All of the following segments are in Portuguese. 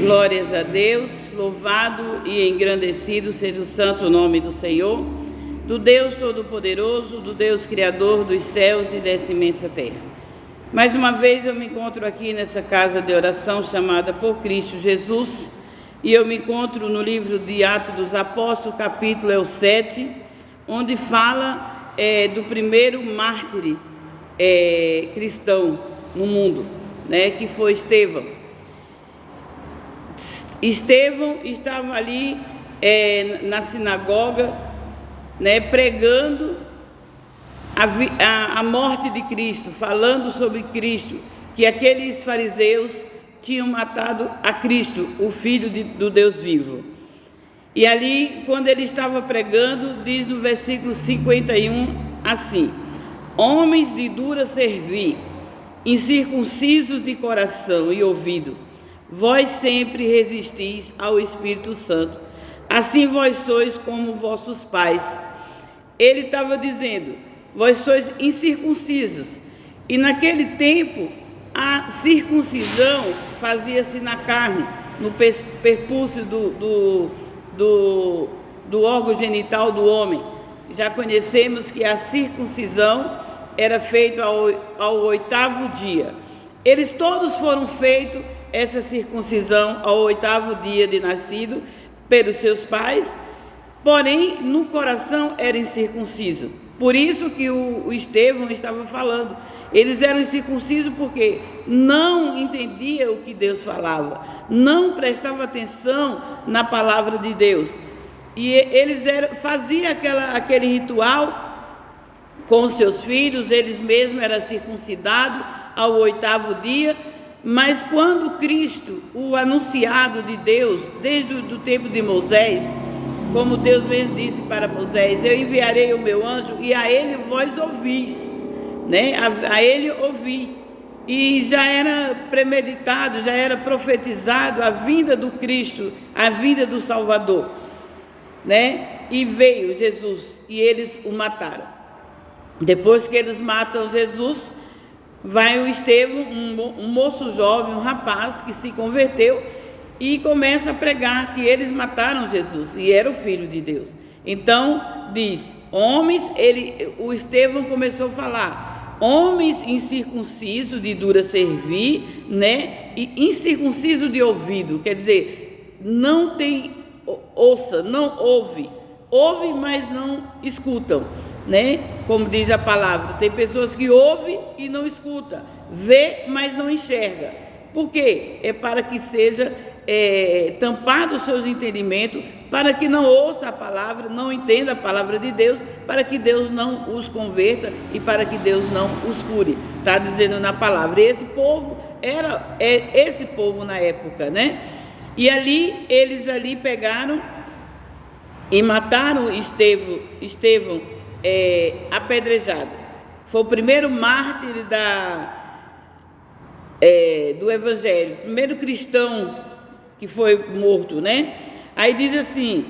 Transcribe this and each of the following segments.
Glórias a Deus, louvado e engrandecido seja o santo nome do Senhor, do Deus Todo-Poderoso, do Deus Criador dos céus e dessa imensa terra. Mais uma vez eu me encontro aqui nessa casa de oração chamada por Cristo Jesus, e eu me encontro no livro de Atos dos Apóstolos, capítulo é o 7, onde fala do primeiro mártir cristão no mundo, que foi Estevão. Estevão estava ali na sinagoga, pregando a morte de Cristo, falando sobre Cristo, que aqueles fariseus tinham matado a Cristo, o Filho do Deus vivo. E ali, quando ele estava pregando, diz no versículo 51 assim: homens de dura cerviz, incircuncisos de coração e ouvido, vós sempre resistis ao Espírito Santo, assim vós sois como vossos pais. Ele estava dizendo, vós sois incircuncisos. E naquele tempo, a circuncisão fazia-se na carne, no prepúcio do órgão genital do homem. Já conhecemos que a circuncisão era feita ao 8º dia. Eles todos foram feitos essa circuncisão ao 8º dia de nascido pelos seus pais, porém no coração era incircunciso. Por isso que o Estevão estava falando, eles eram incircuncisos porque não entendiam o que Deus falava, não prestavam atenção na palavra de Deus, e eles faziam aquele ritual com os seus filhos, eles mesmos eram circuncidados ao 8º dia. Mas quando Cristo, o anunciado de Deus, desde o tempo de Moisés, como Deus mesmo disse para Moisés, eu enviarei o meu anjo e a ele vós ouvis, a ele ouvi. E já era premeditado, já era profetizado a vinda do Cristo, a vinda do Salvador, E veio Jesus e eles o mataram. Depois que eles matam Jesus, vai o Estevão, um moço jovem, um rapaz que se converteu e começa a pregar que eles mataram Jesus e era o Filho de Deus. Então diz, homens, o Estevão começou a falar, homens incircuncisos de dura cerviz, e incircunciso de ouvido, quer dizer, não tem ouça, não ouve, mas não escutam. Como diz a palavra, tem pessoas que ouvem e não escutam, vê, mas não enxerga. Por quê? É para que seja tampado os seus entendimentos, para que não ouça a palavra, não entenda a palavra de Deus, para que Deus não os converta e para que Deus não os cure. Está dizendo na palavra. E esse povo era esse povo na época, E eles pegaram e mataram Estevão apedrejado. Foi o primeiro mártir do Evangelho, o primeiro cristão que foi morto, Aí diz assim,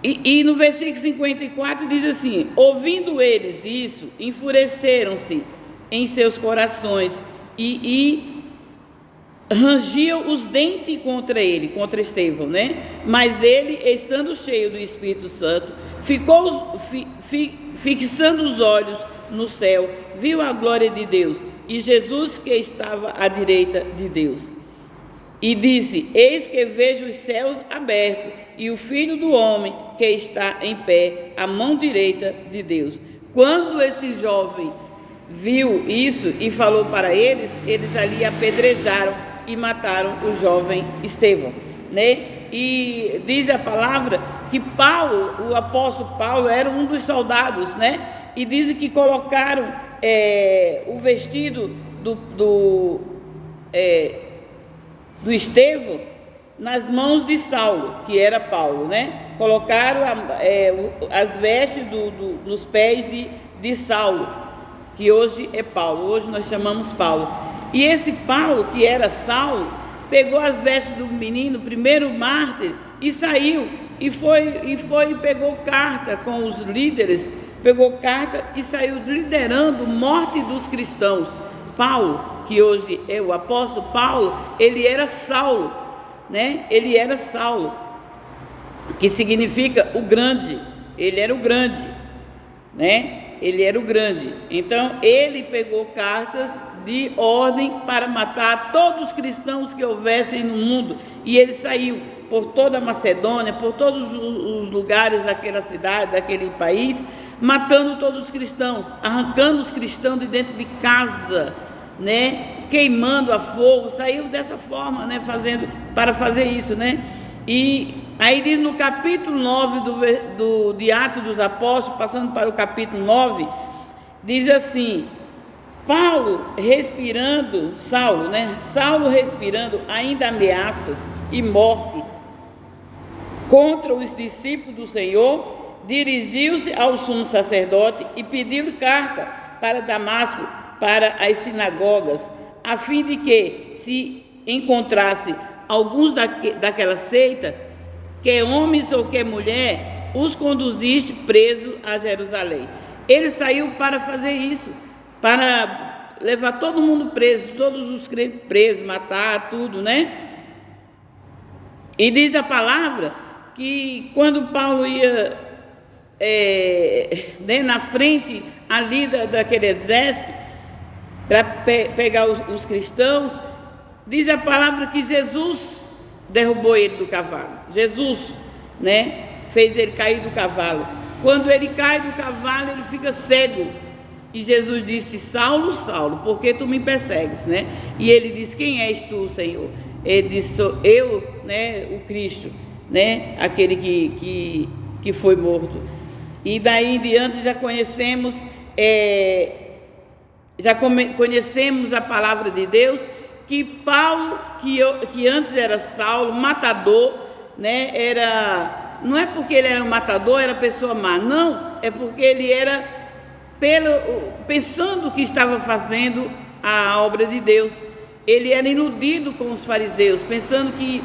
e no versículo 54 diz assim, ouvindo eles isso, enfureceram-se em seus corações e rangiam os dentes contra ele, contra Estevão, Mas ele, estando cheio do Espírito Santo, ficou fixando os olhos no céu, viu a glória de Deus e Jesus que estava à direita de Deus. E disse, eis que vejo os céus abertos e o Filho do Homem que está em pé, à mão direita de Deus. Quando esse jovem viu isso e falou para eles ali apedrejaram e mataram o jovem Estevão, E diz a palavra que Paulo, o apóstolo Paulo, era um dos soldados, E diz que colocaram o vestido do Estevão nas mãos de Saulo, que era Paulo, Colocaram as vestes dos pés de Saulo, que hoje é Paulo, hoje nós chamamos Paulo. E esse Paulo, que era Saulo, pegou as vestes do menino, primeiro mártir, e saiu, e pegou carta com os líderes, pegou carta e saiu liderando morte dos cristãos. Paulo, que hoje é o apóstolo Paulo, ele era Saulo, né? Ele era Saulo, que significa o grande. Ele era o grande, né? Ele era o grande. Então, ele pegou cartas de ordem para matar todos os cristãos que houvessem no mundo, e ele saiu por toda a Macedônia, por todos os lugares daquela cidade, daquele país, matando todos os cristãos, arrancando os cristãos de dentro de casa, né? Queimando a fogo. Saiu dessa forma, né? Para fazer isso, né? E aí diz no capítulo 9 de Atos dos Apóstolos, passando para o capítulo 9, diz assim: Saulo respirando ainda ameaças e morte contra os discípulos do Senhor, dirigiu-se ao sumo sacerdote e pediu carta para Damasco, para as sinagogas, a fim de que, se encontrasse alguns daquela seita, que homens ou que mulher, os conduziste preso a Jerusalém. Ele saiu para fazer isso, para levar todo mundo preso, todos os crentes presos, matar tudo, né? E diz a palavra que quando Paulo ia na frente ali daquele exército para pegar os cristãos, diz a palavra que Jesus derrubou ele do cavalo. Jesus, né, fez ele cair do cavalo. Quando ele cai do cavalo, ele fica cego. E Jesus disse: Saulo, Saulo, por que tu me persegues, né? E ele disse: quem és tu, Senhor? Ele disse: sou eu, né, o Cristo, né, aquele que foi morto. E daí em diante já conhecemos a palavra de Deus, que Paulo, que antes era Saulo, matador, né, não é porque ele era um matador, era pessoa má, não, é porque ele era pensando que estava fazendo a obra de Deus. Ele era iludido com os fariseus, pensando que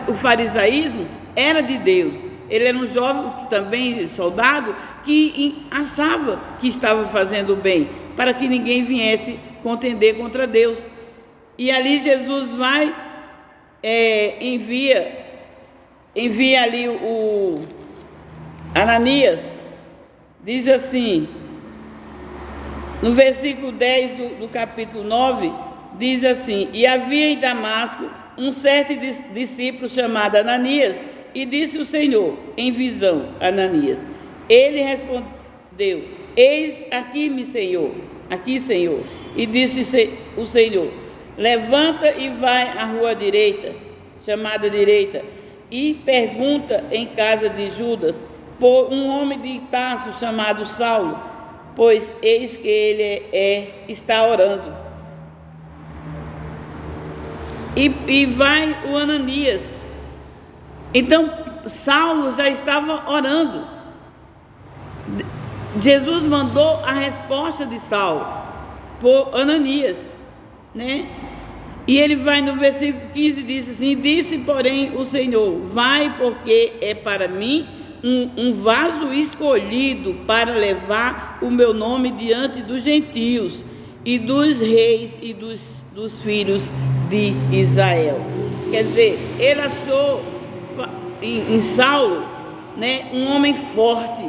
o farisaísmo era de Deus. Ele era um jovem, também soldado, que achava que estava fazendo o bem, para que ninguém viesse contender contra Deus. E ali Jesus vai, envia ali o Ananias, diz assim, no versículo 10 do capítulo 9, diz assim: e havia em Damasco um certo discípulo chamado Ananias, e disse o Senhor em visão, Ananias. Ele respondeu: eis aqui, Senhor. E disse o Senhor: levanta e vai à rua direita, chamada direita, e pergunta em casa de Judas por um homem de Tarso chamado Saulo, pois eis que ele está orando. E vai o Ananias. Então Saulo já estava orando. Jesus mandou a resposta de Saulo por Ananias, né? E ele vai no versículo 15, diz assim: disse porém o Senhor: vai, porque é para mim um vaso escolhido para levar o meu nome diante dos gentios e dos reis e dos filhos de Israel. Quer dizer, ele achou em Saulo, né, um homem forte,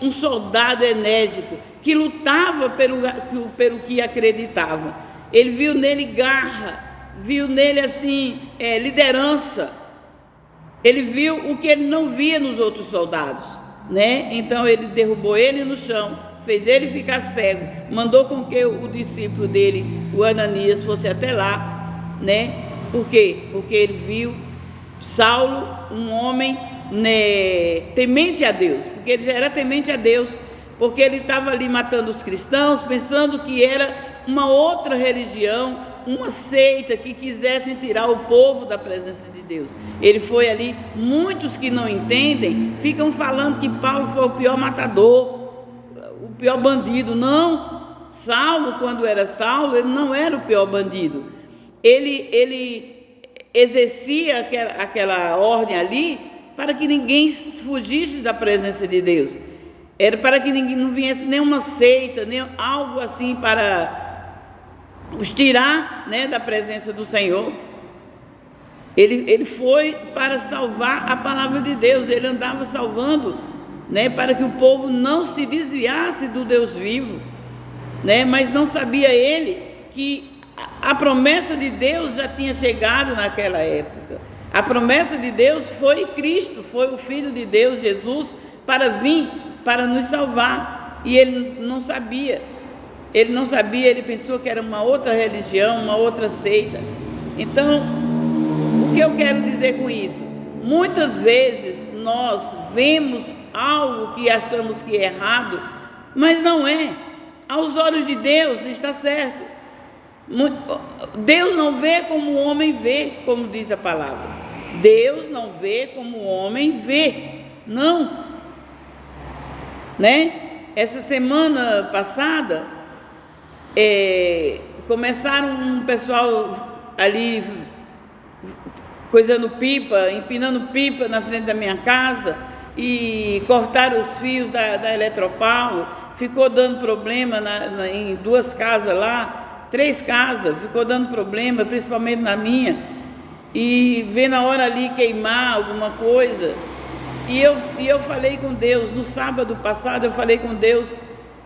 um soldado enérgico, que lutava pelo que acreditava. Ele viu nele garra, viu nele assim, liderança. Ele viu o que ele não via nos outros soldados, né? Então ele derrubou ele no chão, fez ele ficar cego, mandou com que o discípulo dele, o Ananias, fosse até lá, né? Por quê? Porque ele viu Saulo, um homem, né, temente a Deus, porque ele já era temente a Deus, porque ele estava ali matando os cristãos, pensando que era uma outra religião, uma seita que quisessem tirar o povo da presença de Deus. Ele foi ali. Muitos que não entendem ficam falando que Paulo foi o pior matador, o pior bandido. Não, Saulo, quando era Saulo, ele não era o pior bandido. Ele exercia aquela ordem ali para que ninguém fugisse da presença de Deus. Era para que ninguém não viesse nenhuma seita, nem algo assim para os tirar, né, da presença do Senhor. Ele foi para salvar a palavra de Deus. Ele andava salvando, né, para que o povo não se desviasse do Deus vivo, né? Mas não sabia ele que a promessa de Deus já tinha chegado naquela época. A promessa de Deus foi Cristo, foi o Filho de Deus, Jesus, para vir, para nos salvar. E ele não sabia. Ele pensou que era uma outra religião, uma outra seita. Então, o que eu quero dizer com isso? Muitas vezes nós vemos algo que achamos que é errado, mas não é. Aos olhos de Deus está certo. Deus não vê como o homem vê, como diz a palavra. Deus não vê como o homem vê. Não. Né? Essa semana passada, começaram um pessoal ali coisando pipa, empinando pipa na frente da minha casa e cortaram os fios da Eletropaulo. Ficou dando problema em 2 casas lá, 3 casas, ficou dando problema, principalmente na minha. E vê na hora ali queimar alguma coisa. E eu falei com Deus, no sábado passado eu falei com Deus,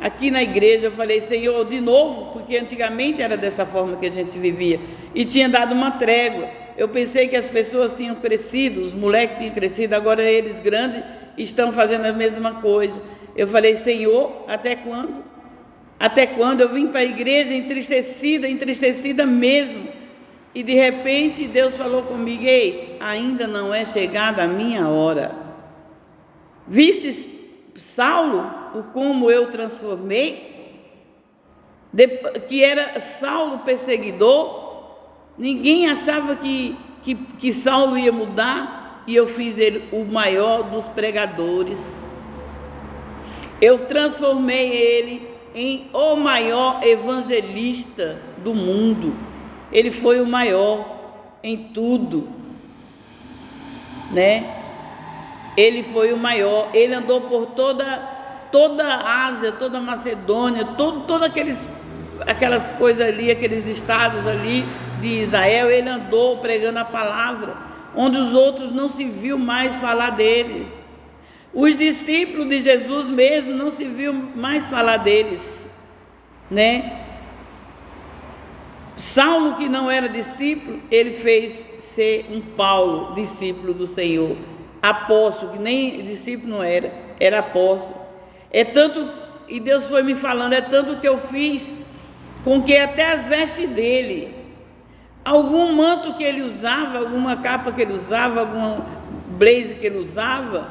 aqui na igreja, eu falei: Senhor, de novo, porque antigamente era dessa forma que a gente vivia, e tinha dado uma trégua. Eu pensei que as pessoas tinham crescido, os moleques tinham crescido, agora eles grandes estão fazendo a mesma coisa. Eu falei: Senhor, até quando? Até quando? Eu vim para a igreja entristecida mesmo. E de repente Deus falou comigo: ei, ainda não é chegada a minha hora. Vistes Saulo, o como eu transformei? Que era Saulo perseguidor, ninguém achava que Saulo ia mudar, e eu fiz ele o maior dos pregadores. Eu transformei ele em o maior evangelista do mundo. Ele foi o maior em tudo, né? Ele foi o maior. Ele andou por toda a Ásia, toda a Macedônia, todas aquelas coisas ali, aqueles estados ali de Israel. Ele andou pregando a palavra, onde os outros não se viu mais falar dele. Os discípulos de Jesus mesmo não se viu mais falar deles, né? Saulo, que não era discípulo, ele fez ser um Paulo, discípulo do Senhor. Apóstolo, que nem discípulo não era apóstolo. É tanto, e Deus foi me falando, é tanto que eu fiz com que até as vestes dele, algum manto que ele usava, alguma capa que ele usava, algum blazer que ele usava,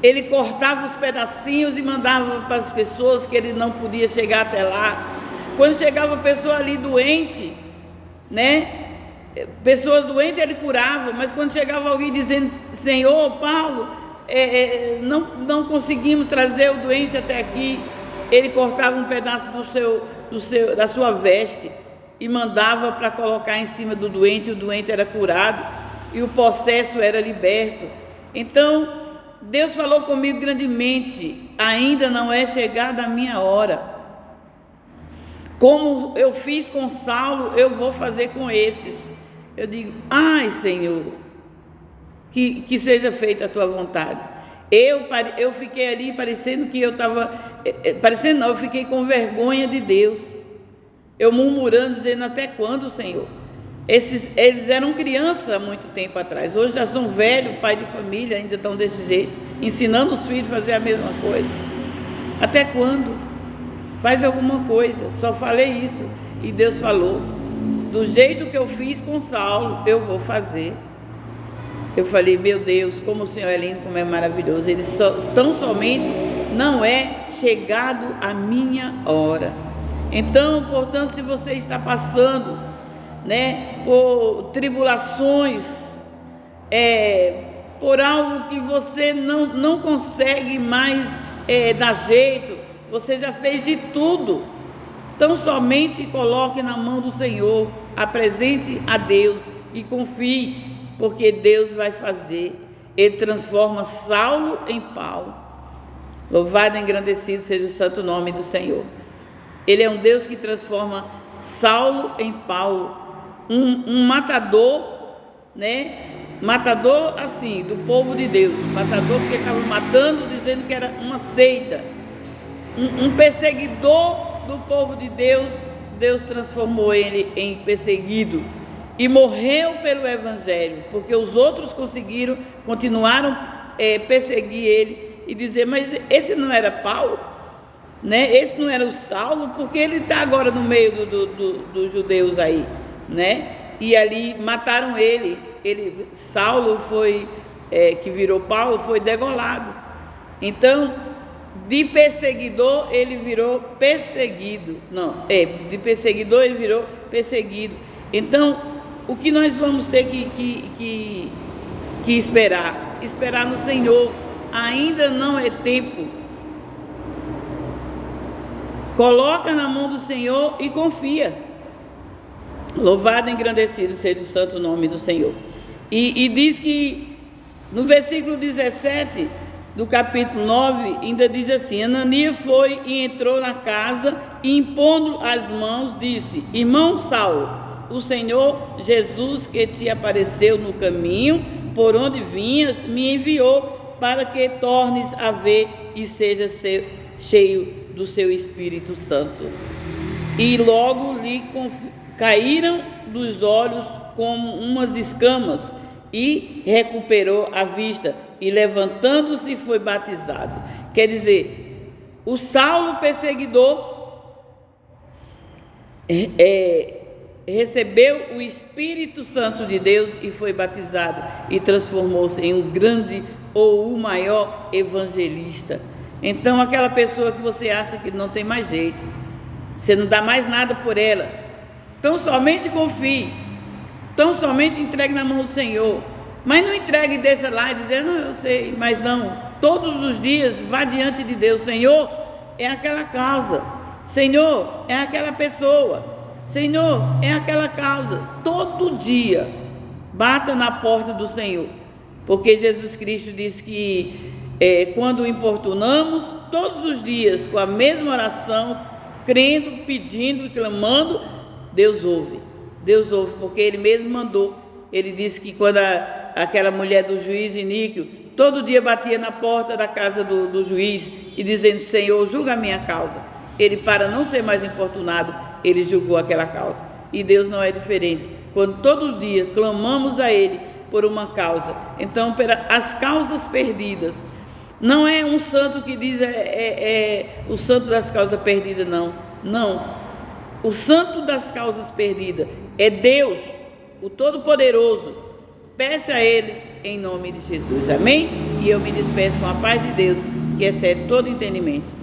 ele cortava os pedacinhos e mandava para as pessoas que ele não podia chegar até lá. Quando chegava pessoa ali doente, né? Pessoas doentes ele curava, mas quando chegava alguém dizendo: Senhor, Paulo, não conseguimos trazer o doente até aqui, ele cortava um pedaço da sua veste e mandava para colocar em cima do doente, e o doente era curado e o possesso era liberto. Então, Deus falou comigo grandemente: ainda não é chegada a minha hora. Como eu fiz com Saulo, eu vou fazer com esses. Eu digo: ai, Senhor, que seja feita a tua vontade. Eu fiquei ali parecendo que eu estava, parecendo não, eu fiquei com vergonha de Deus. Eu murmurando, dizendo: até quando, Senhor? Eles eram crianças há muito tempo atrás, hoje já são velhos, pai de família, ainda estão desse jeito, ensinando os filhos a fazer a mesma coisa. Até quando? Faz alguma coisa. Só falei isso e Deus falou: do jeito que eu fiz com Saulo, eu vou fazer. Eu falei: meu Deus, como o Senhor é lindo, como é maravilhoso. Eles tão somente não é chegado a minha hora. Então, portanto, se você está passando, né, por tribulações, por algo que você não consegue mais dar jeito, você já fez de tudo, então somente coloque na mão do Senhor, apresente a Deus e confie, porque Deus vai fazer. Ele transforma Saulo em Paulo. Louvado e engrandecido seja o santo nome do Senhor. Ele é um Deus que transforma Saulo em Paulo, um matador, né? Matador assim, do povo de Deus, matador porque estava matando, dizendo que era uma seita, um perseguidor do povo de Deus. Deus transformou ele em perseguido e morreu pelo evangelho, porque os outros continuaram perseguir ele e dizer, mas esse não era Paulo, né? Esse não era o Saulo, porque ele está agora no meio dos judeus aí, né? E ali mataram ele. Saulo foi, que virou Paulo, foi degolado. Então, de perseguidor ele virou perseguido. De perseguidor ele virou perseguido. Então, o que nós vamos ter que esperar? Esperar no Senhor. Ainda não é tempo. Coloca na mão do Senhor e confia. Louvado e engrandecido seja o santo nome do Senhor. E diz que no versículo 17 do capítulo 9, ainda diz assim: Ananias foi e entrou na casa e, impondo as mãos, disse: Irmão Saulo, o Senhor Jesus, que te apareceu no caminho por onde vinhas, me enviou para que tornes a ver e seja cheio do seu Espírito Santo. E logo lhe caíram dos olhos como umas escamas, e recuperou a vista, e levantando-se foi batizado. Quer dizer, o Saulo perseguidor recebeu o Espírito Santo de Deus e foi batizado, e transformou-se em um grande ou o maior evangelista. Então, aquela pessoa que você acha que não tem mais jeito, você não dá mais nada por ela, então somente confie, então somente entregue na mão do Senhor. Mas não entregue e deixa lá e dizer, não, eu sei, mas não. Todos os dias vá diante de Deus. Senhor, é aquela causa. Senhor, é aquela pessoa. Senhor, é aquela causa. Todo dia bata na porta do Senhor, porque Jesus Cristo disse que quando o importunamos, todos os dias, com a mesma oração, crendo, pedindo e clamando, Deus ouve. Deus ouve, porque Ele mesmo mandou. Ele disse que quando aquela mulher do juiz iníquo, todo dia batia na porta da casa do juiz e dizendo, Senhor, julga a minha causa. Ele, para não ser mais importunado, ele julgou aquela causa. E Deus não é diferente. Quando todo dia clamamos a Ele por uma causa, então as causas perdidas, não é um santo que diz o santo das causas perdidas, não. O santo das causas perdidas é Deus, o Todo-Poderoso. Peça a Ele em nome de Jesus, amém? E eu me despeço com a paz de Deus, que excede todo entendimento.